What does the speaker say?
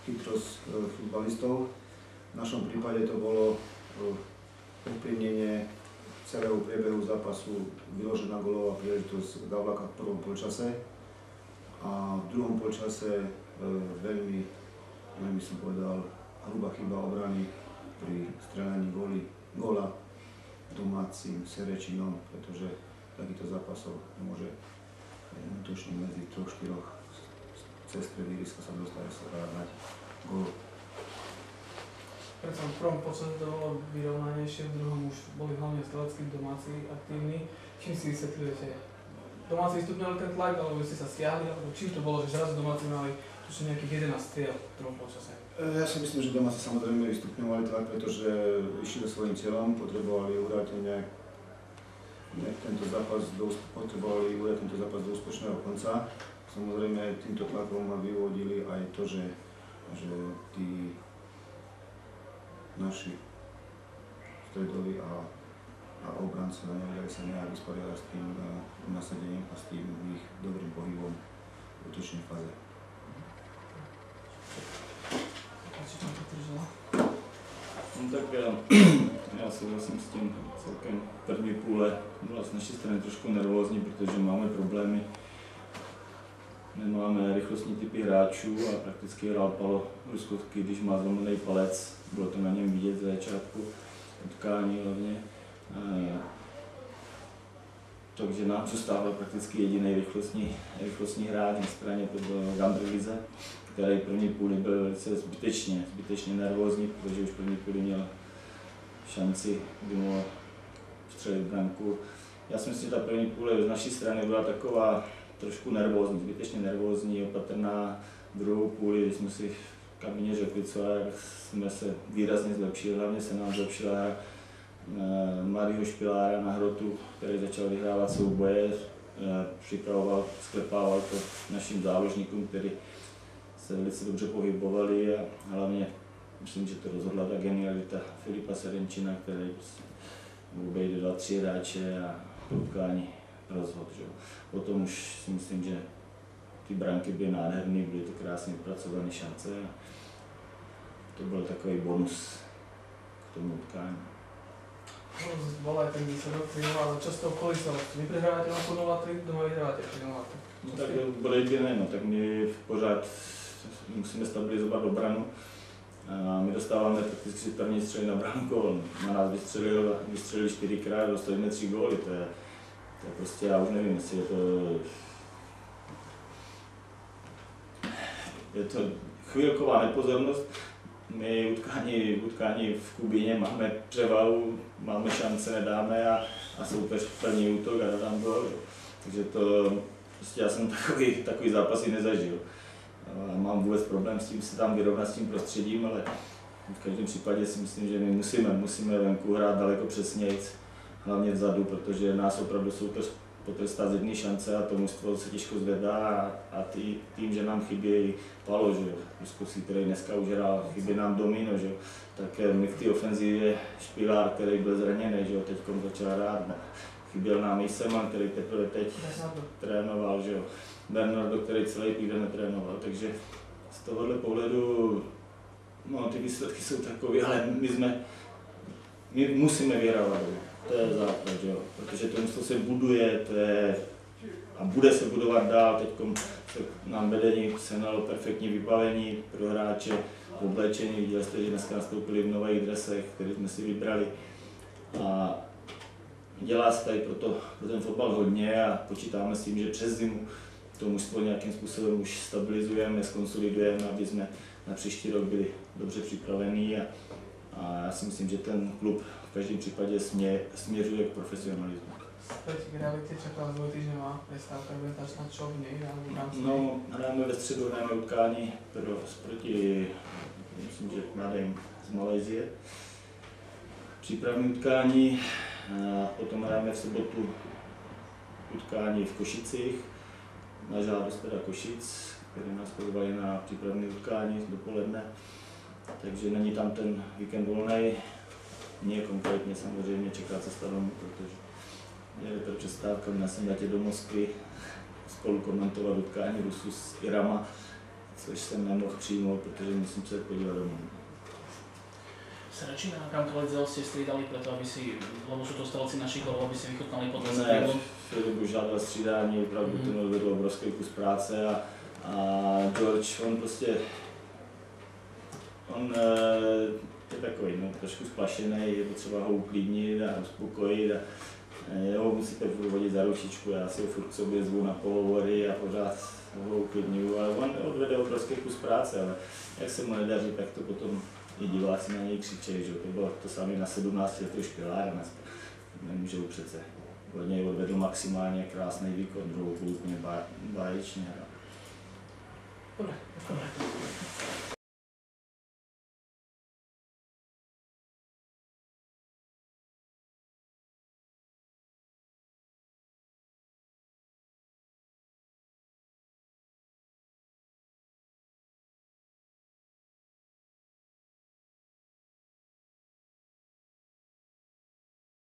chytrosť futbalistov. V našom prípade to bolo ovplyvnenie celého priebehu zápasu, vyložená gólová príležitosť Gavlaka v prvom polčase a v druhom polčase veľmi som povedal, hrubá chyba obrany pri strelaní góla domácim Serečinom, pretože takýto zápasov môže útočník medzi 3-4 cez stred ihriska sa dostane a dať gól. Predsa v prvom počase to bolo vyrovnanejšie, v druhom už boli hlavne streleckí domáci aktívni. Čím si vysvetľujete? Domáci vystupňovali ten tlak, alebo ste sa stiahli, alebo čím to bolo, že zrazu domáci mali tuším nejakých 11 striel v druhom počase? Ja si myslím, že domáci samozrejme vystupňovali tlak, pretože išli svojím cieľom, potrebovali urať tento zápas do úspešného konca. Samozrejme týmto tlakom vyvodili aj to, že tí naši stredoví a obrancovia nevedeli sa nejak vysporiadať s tým nasadením a s tým ich dobrým pohybom v útočnej fáze. No tak já souhlasím s tím celkem první půle. Byla z naší strany trošku nervózní, protože máme problémy. Nemáme rychlostní typy hráčů a prakticky hrál Palo Ruskotky, když má zlomený palec. Bylo to na něm vidět z začátku utkání hlavně. Takže nám zůstával prakticky jediný rychlostní hráč na straně, to byl Gandrilize, který první půli byl velice zbytečně nervózní, protože už první půli měl šanci, kdy mohl vstřelit branku. Já si myslím, že ta první půle z naší strany byla taková trošku nervózní, zbytečně nervózní, opatrná. Druhou půli, když jsme si v kabině řekli, co jsme se výrazně zlepšili, hlavně se nám zlepšila mladého Špilára na hrotu, který začal vyhrávat souboje, připravoval, sklepával to našim záložníkům, kteří se velice dobře pohybovali a hlavně myslím, že to rozhodla ta genialita Filipa Serenčina, který obejde 2-3 hráče a to utkání rozhodl. Potom už si myslím, že ty branky byly nádherné, byly to krásně vypracované šance a to byl takový bonus k tomu utkání. Bol aj ten výsledok 3-0, ale čo z toho kolísalo? Vy prehrávate na 0-3, doma vyhrávate 3-0. No tak bude jediné, no, tak my pořád musíme stabilizovat obranu. A my dostáváme prakticky první střely na branu gól. Na nás vystřelili 4krát, dostali 3 góly. To je prostě, já už nevím, jestli je to chvílková nepozornost. My utkání v Kubíně máme převahu, máme šance, nedáme a soupeř plní útok a dodám gól. Takže to, prostě já jsem takový zápasy nezažil. A mám vůbec problém s tím se tam vyrovnat s tím prostředím, ale v každém případě si myslím, že my musíme venku hrát daleko přesnějc, hlavně vzadu, protože nás opravdu soupeř potrestá z jedné šance a to mužstvo se těžko zvedá a tím, že nám chybí Palo, že Ruskosky, který dneska už hrál, chybí nám Domino, že tak my v té ofenzivě Špilár, který byl zraněný, že teď začal hrát, chyběl nám i Seman, který teprve teď trénoval, že Bernardo, který celý týden netrénoval, takže z tohohle pohledu no, ty výsledky jsou takové, ale my musíme vyhrávat. To je základ, jo, protože to místo se buduje, a bude se budovat dál. Teď nám vedení sehnalo perfektní vybavení pro hráče, oblečení. Viděli jste, že dneska nastoupili v nových dresech, které jsme si vybrali. A dělá se tady pro ten fotbal hodně a počítáme s tím, že přes zimu to mužstvo nějakým způsobem už stabilizujeme, skonsolidujeme, aby jsme na příští rok byli dobře připravení. A já si myslím, že ten klub v každém případě směřuje k profesionalismu. Späť k realite, čaká dvojtýždňová prestávka, orientačná, čo v nej? No, hrajeme ve středu, hrajeme utkání proti, myslím, že mladým z Malajzie. Přípravné utkání, a potom hrajeme v sobotu utkání v Košicích, na žádost teda Košic, který nás pozvali na přípravné utkání dopoledne. Takže není tam ten víkend volný. Mě konkrétně samozřejmě čeká cesta domů, protože je to přestávka, měl jsem letět do Moskvy spolu komentovat utkání Rusů s Irama, což jsem nemohl přijmout, protože musím se podívat domů. Sa radšej na Kantoledze ste striedali preto, aby si, lebo sú to strelci našich golov, aby si vychutnali pod Ne, Filip už žádal střídání, opravdu ten odvedl obrovský kus práce a George, on prostě, on je takový, no, trošku splašený, je potřeba ho uklidnit a uspokojit a jeho musíte furt vodit za ručičku, já si ho furt k sobě zvu na pohovory a pořád ho uklidňuju, ale on odvede obrovský kus práce, ale jak se mu nedaří, tak to potom i diváci na něj křičejí, že to bylo to samé na 17 letého Špilára, nemůžou přece. Od něj odvedl maximálně krásný výkon, druhou půl úplně báječně. Dobre.